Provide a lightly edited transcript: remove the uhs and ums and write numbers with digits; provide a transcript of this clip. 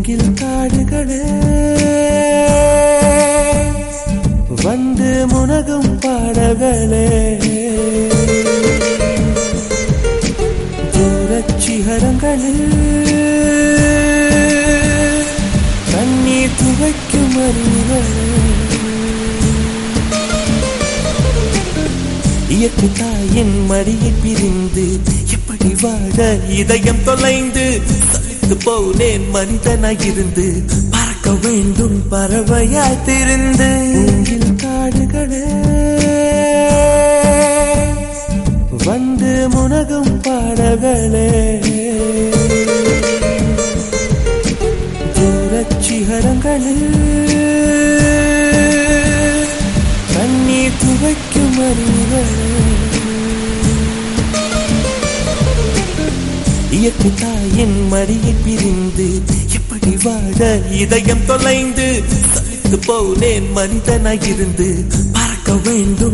மூங்கில் காடுகளே வந்து முனகும் பாடல்களே தூரச் சிகரங்களில் கண்ணீர் துவைக்கும் அறிவுகளே இயற்கை தாயின் மடியை பிரிந்து எப்படி வாழ இதயம் தொலைந்து சலித்து போனேன் மனிதனாயிருந்து பறக்க வேண்டும் பறவையாய் திரிந்து மூங்கில் காடுகளே வந்து முனகும் பாடல்களே தூரச் சிகரங்களில் கண்ணீர் துவைக்கும் அறிவுகளே இயற்கை தாயின் மடியை பிரிந்து எப்படி வாழ இதயம் தொலைந்து சலித்து போனேன் மனிதனாயிருந்து பறக்க வேண்டும்